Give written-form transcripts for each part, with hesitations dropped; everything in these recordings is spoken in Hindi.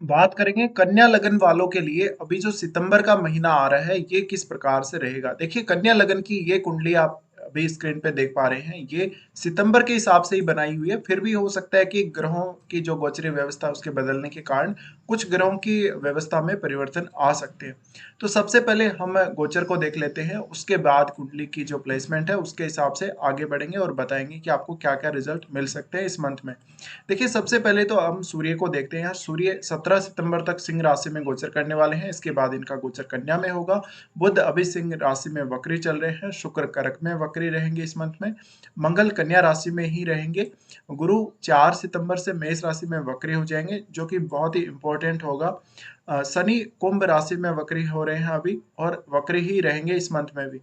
बात करेंगे कन्या लगन वालों के लिए अभी जो सितंबर का महीना आ रहा है ये किस प्रकार से रहेगा। देखिए कन्या लगन की ये कुंडली आप अभी स्क्रीन पे देख पा रहे हैं, ये सितंबर के हिसाब से ही बनाई हुई है। फिर भी हो सकता है कि ग्रहों की जो गोचरीय व्यवस्था है उसके बदलने के कारण कुछ ग्रहों की व्यवस्था में परिवर्तन आ सकते हैं। तो सबसे पहले हम गोचर को देख लेते हैं, उसके बाद कुंडली की जो प्लेसमेंट है उसके हिसाब से आगे बढ़ेंगे और बताएंगे कि आपको क्या क्या रिजल्ट मिल सकते हैं इस मंथ में। देखिए सबसे पहले तो हम सूर्य को देखते हैं। सूर्य 17 सितंबर तक सिंह राशि में गोचर करने वाले हैं, इसके बाद इनका गोचर कन्या में होगा। बुध अभी सिंह राशि में वक्री चल रहे हैं, शुक्र कर्क में वक्री रहेंगे इस मंथ में, मंगल कन्या राशि में ही रहेंगे। गुरु 4 सितंबर से मेष राशि में वक्री हो जाएंगे, जो कि बहुत ही इंपॉर्टेंट होगा। शनि कुंभ राशि में वक्री हो रहे हैं अभी, और वक्री ही रहेंगे इस मंथ में भी।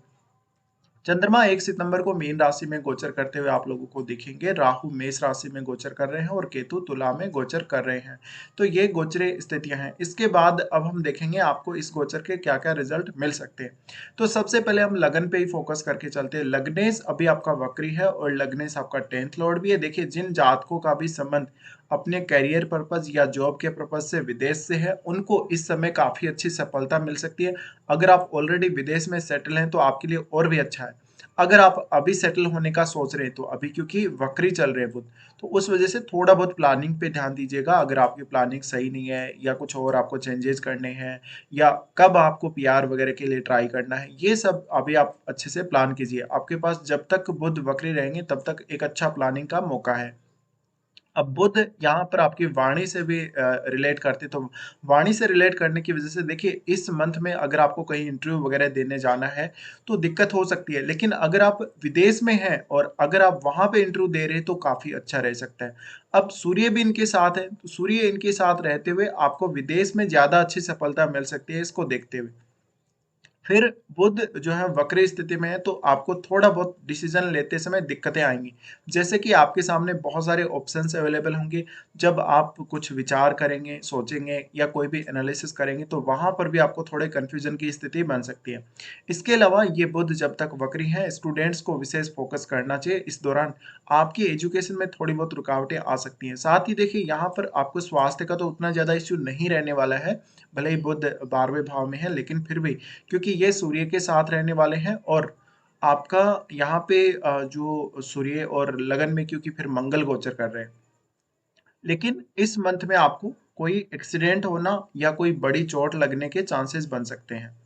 चंद्रमा 1 सितंबर को मीन राशि में गोचर करते हुए आप लोगों को दिखेंगे। राहु मेष राशि में गोचर कर रहे हैं और केतु तुला में गोचर कर रहे हैं। तो ये गोचरीय स्थितियां हैं। इसके बाद अब हम देखेंगे आपको इस गोचर के क्या क्या रिजल्ट मिल सकते हैं। तो सबसे पहले हम लगन पे ही फोकस करके चलते हैं। लग्नेश अभी आपका वक्री है और लग्नेश आपका 10th लॉर्ड भी है। देखिए जिन जातकों का भी संबंध अपने करियर पर्पज या जॉब के पर्पज से विदेश से है, उनको इस समय काफी अच्छी सफलता मिल सकती है। अगर आप ऑलरेडी विदेश में सेटल हैं तो आपके लिए और भी अच्छा है। अगर आप अभी सेटल होने का सोच रहे हैं तो अभी, क्योंकि वक्री चल रहे हैं बुध, तो उस वजह से थोड़ा बहुत प्लानिंग पे ध्यान दीजिएगा। अगर आपकी प्लानिंग सही नहीं है या कुछ और आपको चेंजेस करने हैं, या कब आपको पीआर वगैरह के लिए ट्राई करना है, ये सब अभी आप अच्छे से प्लान कीजिए। आपके पास जब तक बुध वक्री रहेंगे तब तक एक अच्छा प्लानिंग का मौका है। अब बुध यहाँ पर आपकी वाणी से भी रिलेट करते, तो वाणी से रिलेट करने की वजह से देखिए इस मंथ में अगर आपको कहीं इंटरव्यू वगैरह देने जाना है तो दिक्कत हो सकती है। लेकिन अगर आप विदेश में हैं और अगर आप वहां पे इंटरव्यू दे रहे हैं तो काफी अच्छा रह सकता है। अब सूर्य भी इनके साथ है, तो सूर्य इनके साथ रहते हुए आपको विदेश में ज्यादा अच्छी सफलता मिल सकती है, इसको देखते हुए। फिर बुध जो है वक्री स्थिति में है, तो आपको थोड़ा बहुत डिसीजन लेते समय दिक्कतें आएंगी। जैसे कि आपके सामने बहुत सारे ऑप्शंस अवेलेबल होंगे। जब आप कुछ विचार करेंगे, सोचेंगे या कोई भी एनालिसिस करेंगे तो वहां पर भी आपको थोड़े कंफ्यूजन की स्थिति बन सकती है। इसके अलावा ये बुध जब तक वक्री है, स्टूडेंट्स को विशेष फोकस करना चाहिए। इस दौरान आपकी एजुकेशन में थोड़ी बहुत रुकावटें आ सकती हैं। साथ ही देखिए यहाँ पर आपको स्वास्थ्य का तो उतना ज्यादा इश्यू नहीं रहने वाला है। भले ही बुध 12वें भाव में है, लेकिन फिर भी क्योंकि ये सूर्य के साथ रहने वाले हैं, और आपका यहाँ पे जो सूर्य और लगन में क्योंकि फिर मंगल गोचर कर रहे हैं। लेकिन इस मंथ में आपको कोई एक्सीडेंट होना या कोई बड़ी चोट लगने के चांसेस बन सकते हैं।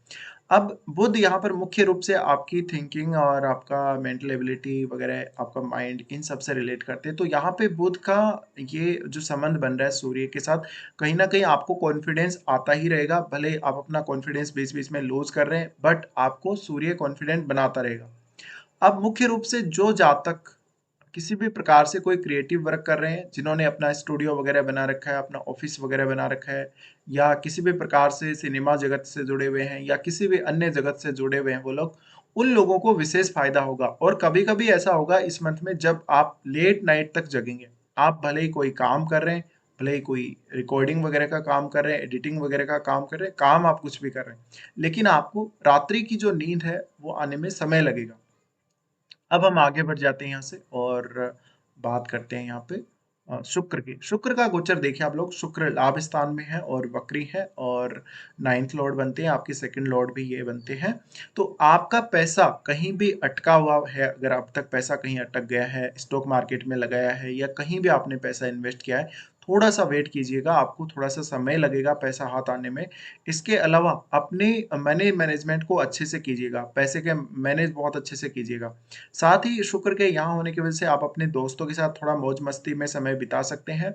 अब बुध यहाँ पर मुख्य रूप से आपकी थिंकिंग और आपका मेंटल एबिलिटी वगैरह, आपका माइंड, इन सब से रिलेट करते हैं। तो यहाँ पे बुध का ये जो संबंध बन रहा है सूर्य के साथ, कहीं ना कहीं आपको कॉन्फिडेंस आता ही रहेगा। भले आप अपना कॉन्फिडेंस बीच बीच में लूज कर रहे हैं, बट आपको सूर्य कॉन्फिडेंट बनाता रहेगा। अब मुख्य रूप से जो जातक किसी भी प्रकार से कोई क्रिएटिव वर्क कर रहे हैं, जिन्होंने अपना स्टूडियो वगैरह बना रखा है, अपना ऑफिस वगैरह बना रखा है, या किसी भी प्रकार से सिनेमा जगत से जुड़े हुए हैं या किसी भी अन्य जगत से जुड़े हुए हैं वो लोग, उन लोगों को विशेष फायदा होगा। और कभी कभी ऐसा होगा इस मंथ में जब आप लेट नाइट तक जगेंगे। आप भले ही कोई काम कर रहे हैं, भले ही कोई रिकॉर्डिंग वगैरह का काम कर रहे हैं, एडिटिंग वगैरह का काम कर रहे हैं, काम आप कुछ भी कर रहे हैं, लेकिन आपको रात्रि की जो नींद है वो आने में समय लगेगा। अब हम आगे बढ़ जाते हैं यहाँ से और बात करते हैं यहाँ पे शुक्र की। शुक्र का गोचर देखिए आप लोग, शुक्र लाभ स्थान में है और वक्री है, और 9th लॉर्ड बनते हैं, आपके 2nd लॉर्ड भी ये बनते हैं। तो आपका पैसा कहीं भी अटका हुआ है, अगर अब तक पैसा कहीं अटक गया है, स्टॉक मार्केट में लगाया है या कहीं भी आपने पैसा इन्वेस्ट किया है, थोड़ा सा वेट कीजिएगा, आपको थोड़ा सा समय लगेगा पैसा हाथ आने में। इसके अलावा अपने मनी मैनेजमेंट को अच्छे से कीजिएगा, पैसे के मैनेज बहुत अच्छे से कीजिएगा। साथ ही शुक्र के यहाँ होने की वजह से आप अपने दोस्तों के साथ थोड़ा मौज मस्ती में समय बिता सकते हैं।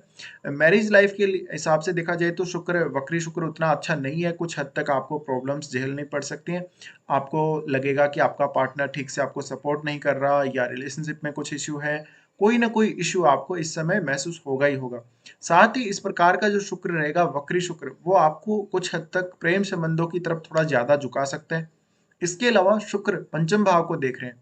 मैरिज लाइफ के हिसाब से देखा जाए तो शुक्र, वक्री शुक्र उतना अच्छा नहीं है। कुछ हद तक आपको प्रॉब्लम्स झेलनी पड़ सकती हैं। आपको लगेगा कि आपका पार्टनर ठीक से आपको सपोर्ट नहीं कर रहा, या रिलेशनशिप में कुछ इश्यू है, कोई ना कोई इश्यू आपको इस समय महसूस होगा ही होगा। साथ ही इस प्रकार का जो शुक्र रहेगा, वक्री शुक्र, वो आपको कुछ हद तक प्रेम संबंधों की तरफ थोड़ा ज्यादा झुका सकता है। इसके अलावा शुक्र पंचम भाव को देख रहे हैं।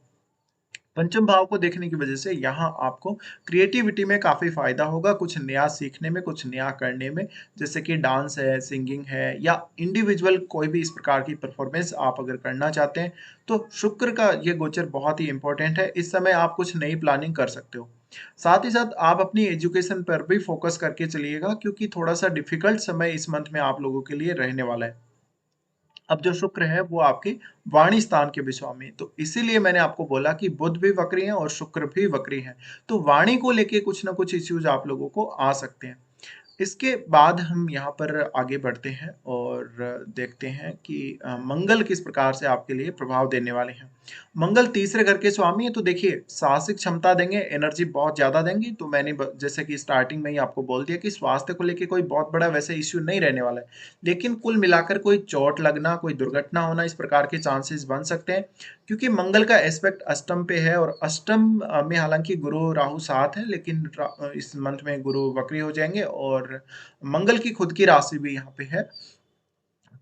पंचम भाव को देखने की वजह से यहाँ आपको क्रिएटिविटी में काफ़ी फ़ायदा होगा, कुछ नया सीखने में, कुछ नया करने में, जैसे कि डांस है, सिंगिंग है या इंडिविजुअल कोई भी इस प्रकार की परफॉर्मेंस आप अगर करना चाहते हैं, तो शुक्र का ये गोचर बहुत ही इम्पोर्टेंट है। इस समय आप कुछ नई प्लानिंग कर सकते हो। साथ ही साथ आप अपनी एजुकेशन पर भी फोकस करके चलिएगा क्योंकि थोड़ा-सा डिफ़िकल्ट समय इस मंथ में आप लोगों के लिए रहने वाला है। अब जो शुक्र है वो आपके वाणी स्थान के भी स्वामी, तो इसीलिए मैंने आपको बोला कि बुध भी वक्री हैं और शुक्र भी वक्री हैं। तो वाणी को लेके कुछ ना कुछ इश्यूज आप लोगों को आ सकते हैं। इसके बाद हम यहाँ पर आगे बढ़ते हैं और देखते हैं कि मंगल किस प्रकार से आपके लिए प्रभाव देने वाले हैं। मंगल तीसरे घर के स्वामी है, तो देखिए साहसिक क्षमता देंगे, एनर्जी बहुत ज़्यादा देंगी। तो मैंने जैसे कि स्टार्टिंग में ही आपको बोल दिया कि स्वास्थ्य को लेके कोई बहुत बड़ा वैसे इश्यू नहीं रहने वाला है। लेकिन कुल मिलाकर कोई चोट लगना, कोई दुर्घटना होना इस प्रकार के चांसेस बन सकते हैं क्योंकि मंगल का एस्पेक्ट अष्टम पे है और अष्टम में हालांकि गुरु राहु साथ है, लेकिन इस मंथ में गुरु वक्री हो जाएंगे और मंगल की खुद की राशि भी यहाँ पे है।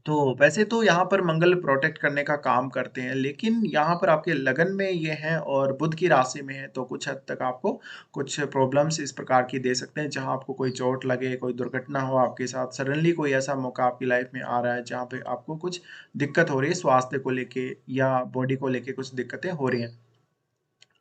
तो वैसे तो यहाँ पर मंगल प्रोटेक्ट करने का काम करते हैं, लेकिन यहाँ पर आपके लगन में ये हैं और बुध की राशि में है, तो कुछ हद तक आपको कुछ प्रॉब्लम्स इस प्रकार की दे सकते हैं, जहाँ आपको कोई चोट लगे, कोई दुर्घटना हो आपके साथ, सडनली कोई ऐसा मौका आपकी लाइफ में आ रहा है, जहाँ पे आपको कुछ दिक्कत हो रही है स्वास्थ्य को लेके या बॉडी को लेके कुछ दिक्कतें हो रही हैं।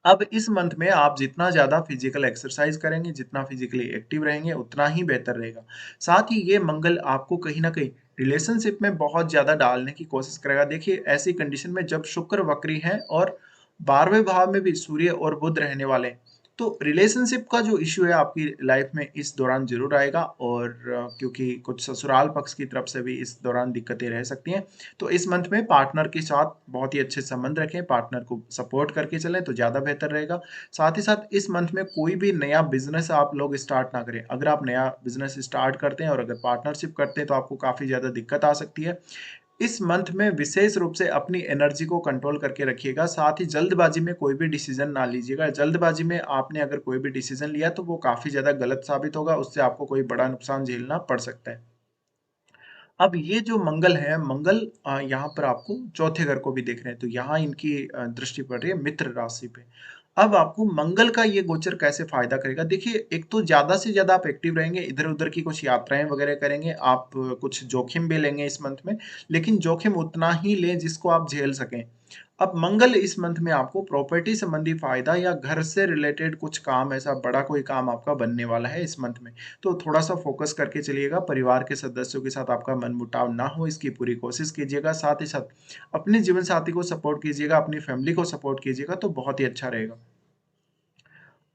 अब इस मंथ में आप जितना ज़्यादा फिजिकल एक्सरसाइज करेंगे, जितना फिजिकली एक्टिव रहेंगे, उतना ही बेहतर रहेगा। साथ ही ये मंगल आपको कहीं न कहीं रिलेशनशिप में बहुत ज़्यादा डालने की कोशिश करेगा। देखिए, ऐसी कंडीशन में जब शुक्र वक्री है और 12वें भाव में भी सूर्य और बुध रहने वाले हैं, तो रिलेशनशिप का जो इश्यू है आपकी लाइफ में इस दौरान ज़रूर आएगा और क्योंकि कुछ ससुराल पक्ष की तरफ से भी इस दौरान दिक्कतें रह सकती हैं। तो इस मंथ में पार्टनर के साथ बहुत ही अच्छे संबंध रखें, पार्टनर को सपोर्ट करके चलें तो ज़्यादा बेहतर रहेगा। साथ ही साथ इस मंथ में कोई भी नया बिज़नेस आप लोग स्टार्ट ना करें। अगर आप नया बिज़नेस स्टार्ट करते हैं और अगर पार्टनरशिप करते हैं तो आपको काफ़ी ज़्यादा दिक्कत आ सकती है। इस मंथ में विशेष रूप से अपनी एनर्जी को कंट्रोल करके रखिएगा, साथ ही जल्दबाजी में कोई भी डिसीजन ना लीजिएगा। जल्दबाजी में आपने अगर कोई भी डिसीजन लिया तो वो काफ़ी ज़्यादा गलत साबित होगा, उससे आपको कोई बड़ा नुकसान झेलना पड़ सकता है। अब ये जो मंगल है, मंगल यहाँ पर आपको चौथे घर को भी देख रहे हैं, तो यहाँ इनकी दृष्टि पड़ रही है मित्र राशि पे। अब आपको मंगल का ये गोचर कैसे फायदा करेगा? देखिए, एक तो ज़्यादा से ज़्यादा आप एक्टिव रहेंगे, इधर-उधर की कुछ यात्राएँ वगैरह करेंगे, आप कुछ जोखिम भी लेंगे इस मंथ में, लेकिन जोखिम उतना ही लें जिसको आप झेल सकें। अब मंगल इस मंथ में आपको प्रॉपर्टी संबंधी फायदा या घर से रिलेटेड कुछ काम, ऐसा बड़ा कोई काम आपका बनने वाला है इस मंथ में। तो थोड़ा-सा फ़ोकस करके चलिएगा, परिवार के सदस्यों के साथ आपका मनमुटाव ना हो इसकी पूरी कोशिश कीजिएगा। साथ ही साथ अपने जीवन साथी को सपोर्ट कीजिएगा, अपनी फैमिली को सपोर्ट कीजिएगा तो बहुत ही अच्छा रहेगा।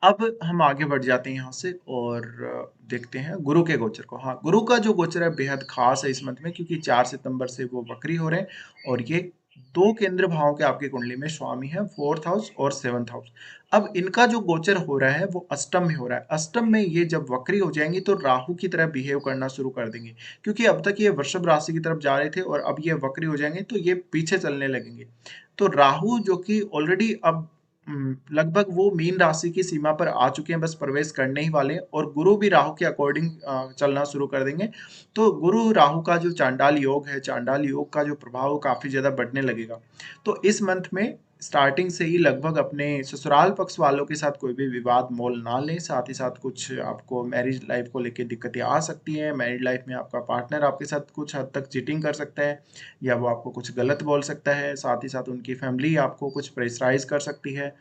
अब हम आगे बढ़ जाते हैं यहाँ से और देखते हैं गुरु के गोचर को। हाँ, गुरु का जो गोचर है बेहद खास है इस मंथ में क्योंकि 4 सितंबर से वो वक्री हो रहे हैं और ये 2 केंद्र भावों के आपकी कुंडली में स्वामी है, 4th हाउस और 7th हाउस। अब इनका जो गोचर हो रहा है वो अष्टम में हो रहा है। अष्टम में ये जब वक्री हो जाएंगी तो राहु की तरह बिहेव करना शुरू कर देंगे क्योंकि अब तक ये वृषभ राशि की तरफ जा रहे थे और अब ये वक्री हो जाएंगे तो ये पीछे चलने लगेंगे। तो राहु जो कि ऑलरेडी अब लगभग वो मीन राशि की सीमा पर आ चुके हैं, बस प्रवेश करने ही वाले हैं और गुरु भी राहु के अकॉर्डिंग चलना शुरू कर देंगे। तो गुरु राहु का जो चांडाल योग है, चांडाल योग का जो प्रभाव काफ़ी ज़्यादा बढ़ने लगेगा। तो इस मंथ में स्टार्टिंग से ही लगभग अपने ससुराल पक्ष वालों के साथ कोई भी विवाद मोल ना लें, साथ ही साथ कुछ आपको मैरिज लाइफ को लेके दिक्कतें आ सकती हैं। मैरिड लाइफ में आपका पार्टनर आपके साथ कुछ हद तक चीटिंग कर सकता है या वो आपको कुछ गलत बोल सकता है, साथ ही साथ उनकी फैमिली आपको कुछ प्रेशराइज़ कर सकती है।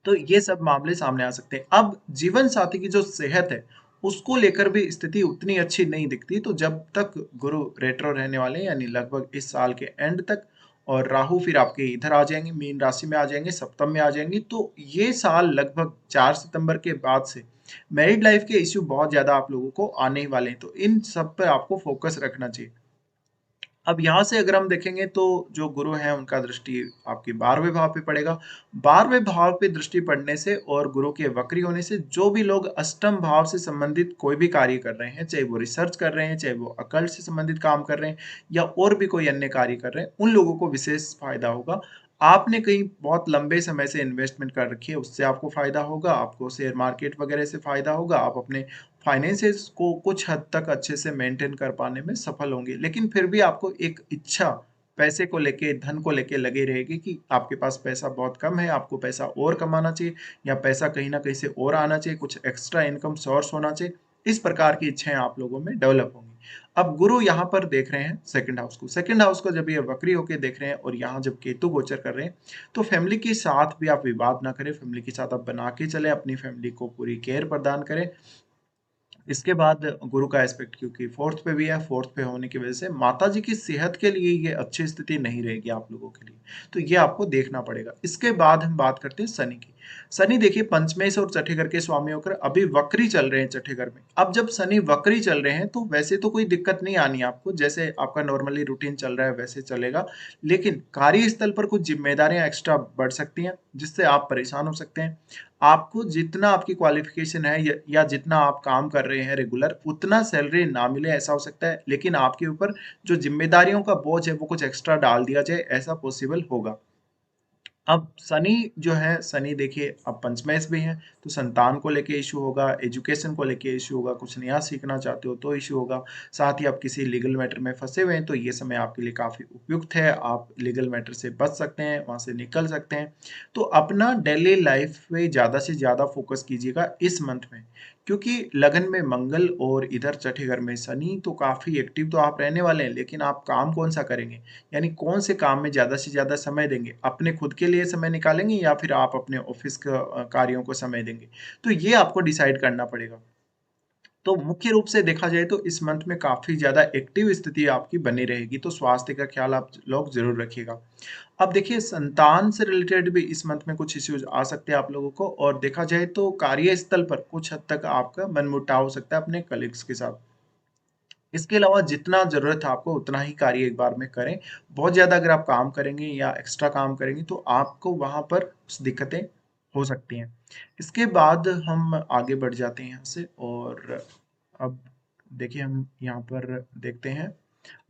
तो ये सब मामले सामने आ सकते हैं। अब जीवन साथी की जो सेहत है, उसको लेकर भी स्थिति उतनी अच्छी नहीं दिखती। तो जब तक गुरु रेट्रो रहने वाले हैं यानी लगभग इस साल के एंड तक और राहु फिर आपके इधर आ जाएँगे, मीन राशि में आ जाएँगे, सप्तम में आ जाएँगे, तो ये साल लगभग 4 सितंबर के बाद से मैरिड लाइफ के इश्यू बहुत ज़्यादा आप लोगों को आने ही वाले हैं। तो इन सब पे आपको फोकस रखना चाहिए। अब यहाँ से अगर हम देखेंगे तो जो गुरु हैं उनका दृष्टि आपके 12वें भाव पे पड़ेगा। 12वें भाव पे दृष्टि पड़ने से और गुरु के वक्री होने से जो भी लोग अष्टम भाव से संबंधित कोई भी कार्य कर रहे हैं, चाहे वो रिसर्च कर रहे हैं, चाहे वो अकल्ट से संबंधित काम कर रहे हैं या और भी कोई अन्य कार्य कर रहे हैं, उन लोगों को विशेष फायदा होगा। आपने कहीं बहुत लंबे समय से इन्वेस्टमेंट कर रखी है, उससे आपको फायदा होगा, आपको शेयर मार्केट वगैरह से फायदा होगा, आप अपने फाइनेंसेस को कुछ हद तक अच्छे से मेंटेन कर पाने में सफल होंगे। लेकिन फिर भी आपको एक इच्छा पैसे को लेके, धन को लेके लगे रहेगी कि आपके पास पैसा बहुत कम है, आपको पैसा और कमाना चाहिए या पैसा कहीं न कहीं से और आना चाहिए, कुछ एक्स्ट्रा इनकम सोर्स होना चाहिए। इस प्रकार की इच्छाएँ आप लोगों में डेवलप होंगी। अब गुरु यहाँ पर देख रहे हैं सेकंड हाउस को। सेकंड हाउस को जब ये वक्री होके देख रहे हैं और यहाँ जब केतु गोचर कर रहे हैं, तो फैमिली के साथ भी आप विवाद ना करें, फैमिली के साथ आप बना के चलें, अपनी फैमिली को पूरी केयर प्रदान करें। इसके बाद गुरु का एस्पेक्ट क्योंकि फोर्थ पे भी है, फोर्थ पे होने की वजह से माताजी की सेहत के लिए ये अच्छी स्थिति नहीं रहेगी आप लोगों के लिए। तो ये आपको देखना पड़ेगा। इसके बाद हम बात करते हैं शनि की। शनि देखिए पंचमेश और छठे घर के स्वामी होकर अभी वक्री चल रहे हैं छठे घर में। अब जब शनि वक्री चल रहे हैं तो वैसे तो कोई दिक्कत नहीं आनी आपको, जैसे आपका नॉर्मली रूटीन चल रहा है वैसे चलेगा। लेकिन कार्यस्थल पर कुछ जिम्मेदारियां एक्स्ट्रा बढ़ सकती हैं, जिससे आप परेशान हो सकते हैं। आपको जितना आपकी क्वालिफिकेशन है या जितना आप काम कर रहे हैं रेगुलर, उतना सैलरी ना मिले ऐसा हो सकता है, लेकिन आपके ऊपर जो जिम्मेदारियों का बोझ है वो कुछ एक्स्ट्रा डाल दिया जाए, ऐसा पॉसिबल होगा। अब शनि जो है, शनि देखिए अब पंचमेश भी है, तो संतान को लेके इश्यू होगा, एजुकेशन को लेके इश्यू होगा, कुछ नया सीखना चाहते हो तो इश्यू होगा। साथ ही आप किसी लीगल मैटर में फंसे हुए हैं तो ये समय आपके लिए काफ़ी उपयुक्त है, आप लीगल मैटर से बच सकते हैं, वहाँ से निकल सकते हैं। तो अपना डेली लाइफ पे ज़्यादा से ज़्यादा फोकस कीजिएगा इस मंथ में, क्योंकि लगन में मंगल और इधर छठे घर में शनि, तो काफ़ी एक्टिव तो आप रहने वाले हैं, लेकिन आप काम कौन-सा करेंगे? यानी कौन से काम में ज़्यादा से ज़्यादा समय देंगे? अपने खुद के लिए समय निकालेंगे या फिर आप अपने ऑफ़िस कार्यों को समय देंगे? तो ये आपको डिसाइड करना पड़ेगा। तो मुख्य रूप से देखा जाए तो इस मंथ में काफ़ी ज़्यादा एक्टिव स्थिति आपकी बनी रहेगी, तो स्वास्थ्य का ख़्याल आप लोग ज़रूर रखिएगा। अब देखिए संतान से रिलेटेड भी इस मंथ में कुछ इश्यूज़ आ सकते हैं आप लोगों को, और देखा जाए तो कार्यस्थल पर कुछ हद तक आपका मनमुटाव हो सकता है अपने कलीग्स के साथ। इसके अलावा जितना ज़रूरत है आपको उतना ही कार्य एक बार में करें। बहुत ज़्यादा अगर आप काम करेंगे या एक्स्ट्रा काम करेंगे तो आपको वहाँ पर कुछ दिक्कतें हो सकती हैं। इसके बाद हम आगे बढ़ जाते हैं यहाँ से, और अब देखिए हम यहाँ पर देखते हैं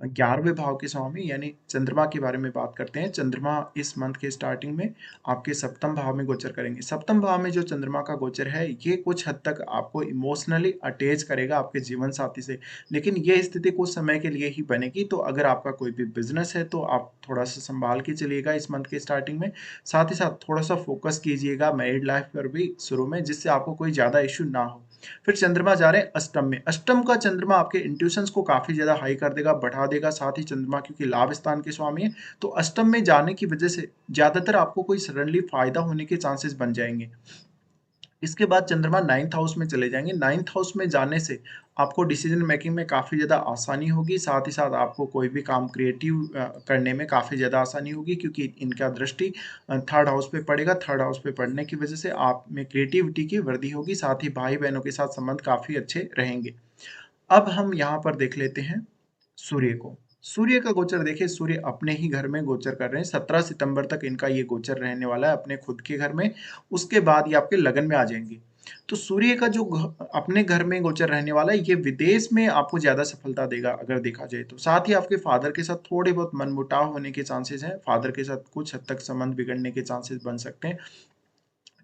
11वें भाव के स्वामी यानी चंद्रमा के बारे में बात करते हैं। चंद्रमा इस मंथ के स्टार्टिंग में आपके सप्तम भाव में गोचर करेंगे। सप्तम भाव में जो चंद्रमा का गोचर है, ये कुछ हद तक आपको इमोशनली अटैच करेगा आपके जीवन साथी से। लेकिन ये स्थिति कुछ समय के लिए ही बनेगी, तो अगर आपका कोई भी बिज़नेस है तो आप थोड़ा-सा सँभाल के चलिएगा इस मंथ के स्टार्टिंग में। साथ ही साथ थोड़ा-सा फ़ोकस कीजिएगा मैरिड लाइफ़ पर भी शुरू में, जिससे आपको कोई ज़्यादा इश्यू ना हो। फिर चंद्रमा जा रहे हैं अष्टम में। अष्टम का चंद्रमा आपके इंट्यूशंस को काफ़ी ज़्यादा हाई कर देगा, बढ़ा देगा। साथ ही चंद्रमा क्योंकि लाभ स्थान के स्वामी हैं, तो अष्टम में जाने की वजह से ज़्यादातर आपको कोई सडनली फ़ायदा होने के चांसेस बन जाएँगे। इसके बाद चंद्रमा 9th हाउस में चले जाएँगे। 9th हाउस में जाने से आपको डिसीज़न मेकिंग में काफ़ी ज़्यादा आसानी होगी। साथ ही साथ आपको कोई भी काम क्रिएटिव करने में काफ़ी ज़्यादा आसानी होगी, क्योंकि इनका दृष्टि 3rd हाउस पे पड़ेगा। 3rd हाउस पे पड़ने की वजह से आप में क्रिएटिविटी की वृद्धि होगी। साथ ही भाई-बहनों के साथ संबंध काफ़ी अच्छे रहेंगे। अब हम यहाँ पर देख लेते हैं सूर्य को। सूर्य का गोचर देखिए, सूर्य अपने ही घर में गोचर कर रहे हैं। 17 सितंबर तक इनका ये गोचर रहने वाला है अपने खुद के घर में। उसके बाद ये आपके लगन में आ जाएँगे। तो सूर्य का जो अपने घर में गोचर रहने वाला है, ये विदेश में आपको ज़्यादा सफलता देगा अगर देखा जाए तो। साथ ही आपके फादर के साथ थोड़े बहुत मनमुटाव होने के चांसेस हैं। फादर के साथ कुछ हद तक संबंध बिगड़ने के चांसेस बन सकते हैं।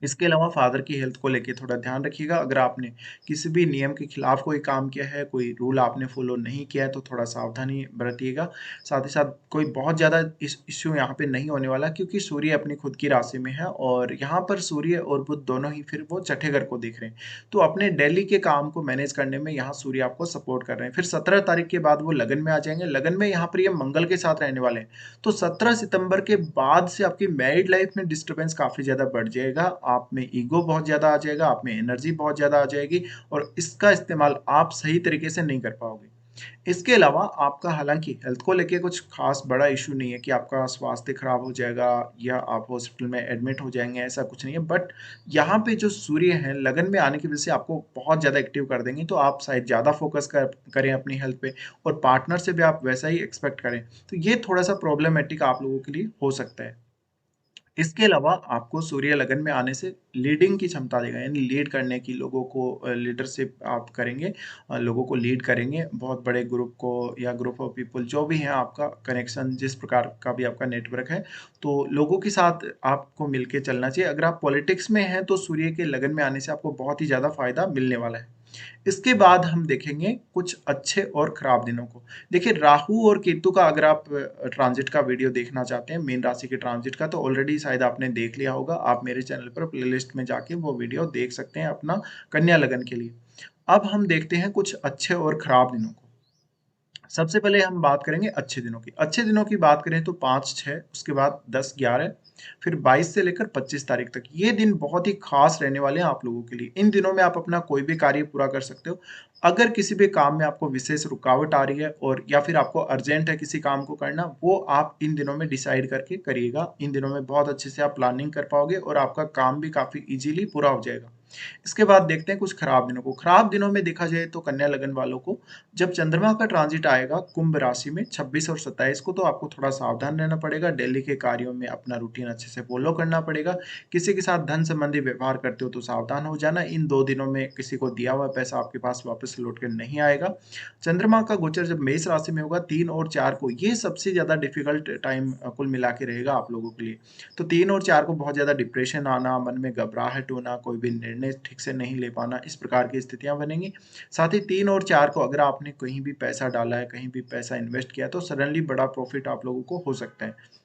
इसके अलावा फादर की हेल्थ को लेके थोड़ा ध्यान रखिएगा। अगर आपने किसी भी नियम के खिलाफ कोई काम किया है, कोई रूल आपने फॉलो नहीं किया है, तो थोड़ा सावधानी बरतिएगा। साथ ही साथ कोई बहुत ज़्यादा इश्यू यहाँ पे नहीं होने वाला, क्योंकि सूर्य अपनी खुद की राशि में है और यहाँ पर सूर्य और बुध दोनों ही फिर वो छठे घर को देख रहे हैं। तो अपने डेली के काम को मैनेज करने में यहाँ सूर्य आपको सपोर्ट कर रहे हैं। फिर 17 तारीख के बाद वो लगन में आ जाएँगे। लगन में यहाँ पर ये मंगल के साथ रहने वाले हैं। तो 17 सितंबर के बाद से आपकी मैरिड लाइफ में डिस्टर्बेंस काफ़ी ज़्यादा बढ़ जाएगा। आप में ईगो बहुत ज़्यादा आ जाएगा, आप में एनर्जी बहुत ज़्यादा आ जाएगी और इसका इस्तेमाल आप सही तरीके से नहीं कर पाओगे। इसके अलावा आपका हालाँकि हेल्थ को लेके कुछ ख़ास बड़ा इश्यू नहीं है कि आपका स्वास्थ्य खराब हो जाएगा या आप हॉस्पिटल में एडमिट हो जाएँगे, ऐसा कुछ नहीं है। बट यहाँ पे जो सूर्य हैं, लगन में आने की वजह से आपको बहुत ज़्यादा एक्टिव कर देंगे, तो आप शायद ज़्यादा फ़ोकस करें अपनी हेल्थ पे और पार्टनर से भी आप वैसा ही एक्सपेक्ट करें। तो ये थोड़ा-सा प्रॉब्लमैटिक आप लोगों के लिए हो सकता है। इसके अलावा आपको सूर्य लगन में आने से लीडिंग की क्षमता देगा, यानी लीड करने की, लोगों को लीडरशिप आप करेंगे, लोगों को लीड करेंगे, बहुत बड़े ग्रुप को या ग्रुप ऑफ पीपल जो भी हैं, आपका कनेक्शन जिस प्रकार का भी आपका नेटवर्क है, तो लोगों के साथ आपको मिलके चलना चाहिए। अगर आप पॉलिटिक्स में हैं तो सूर्य के लगन में आने से आपको बहुत ही ज़्यादा फायदा मिलने वाला है। इसके बाद हम देखेंगे कुछ अच्छे और खराब दिनों को। देखिए राहु और केतु का अगर आप ट्रांजिट का वीडियो देखना चाहते हैं, मीन राशि के ट्रांजिट का, तो ऑलरेडी शायद आपने देख लिया होगा। आप मेरे चैनल पर प्लेलिस्ट में जाके वो वीडियो देख सकते हैं अपना कन्या लगन के लिए। अब हम देखते हैं कुछ अच्छे और खराब दिनों को। सबसे पहले हम बात करेंगे अच्छे दिनों की। अच्छे दिनों की बात करें तो 5, 6, उसके बाद 10, 11, फिर 22 से लेकर 25 तारीख तक। ये दिन बहुत ही खास रहने वाले हैं आप लोगों के लिए। इन दिनों में आप अपना कोई भी कार्य पूरा कर सकते हो। अगर किसी भी काम में आपको विशेष रुकावट आ रही है और या फिर आपको अर्जेंट है किसी काम को करना, वो आप इन दिनों में डिसाइड करके करिएगा। इन दिनों में बहुत अच्छे से आप प्लानिंग कर पाओगे और आपका काम भी काफ़ी ईज़िली पूरा हो जाएगा। इसके बाद देखते हैं कुछ खराब दिनों को। खराब दिनों में देखा जाए तो कन्या लगन वालों को जब चंद्रमा का ट्रांजिट आएगा कुंभ राशि में 26 और 27 को, तो आपको थोड़ा सावधान रहना पड़ेगा। डेली के कार्यों में अपना रूटीन अच्छे से फॉलो करना पड़ेगा। किसी के साथ धन संबंधी व्यवहार करते हो तो सावधान हो जाना। इन 2 दिनों में किसी को दिया हुआ पैसा आपके पास वापस लौट के नहीं आएगा। चंद्रमा का गोचर जब मेष राशि में होगा 3 और 4 को, ये सबसे ज़्यादा डिफिकल्ट टाइम कुल मिला के रहेगा आप लोगों के लिए। तो 3 और 4 को बहुत ज़्यादा डिप्रेशन आना, मन में घबराहट होना, कोई भी निर्णय ठीक से नहीं ले पाना, इस प्रकार की स्थितियाँ बनेंगी। साथ ही 3 और 4 को अगर आपने कहीं भी पैसा डाला है, कहीं भी पैसा इन्वेस्ट किया, तो सडनली बड़ा प्रॉफिट आप लोगों को हो सकता है।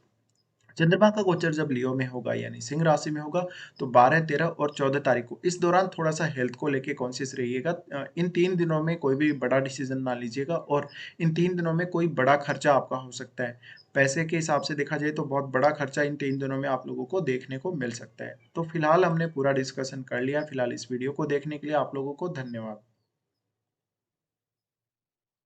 चंद्रमा का गोचर जब लियो में होगा यानी सिंह राशि में होगा, तो 12, 13 और 14 तारीख को, इस दौरान थोड़ा-सा हेल्थ को लेके कॉन्शियस रहिएगा। इन 3 दिनों में कोई भी बड़ा डिसीज़न ना लीजिएगा और इन 3 दिनों में कोई बड़ा खर्चा आपका हो सकता है। पैसे के हिसाब से देखा जाए तो बहुत बड़ा खर्चा इन 3 दिनों में आप लोगों को देखने को मिल सकता है। तो फिलहाल हमने पूरा डिस्कशन कर लिया। फिलहाल इस वीडियो को देखने के लिए आप लोगों को धन्यवाद।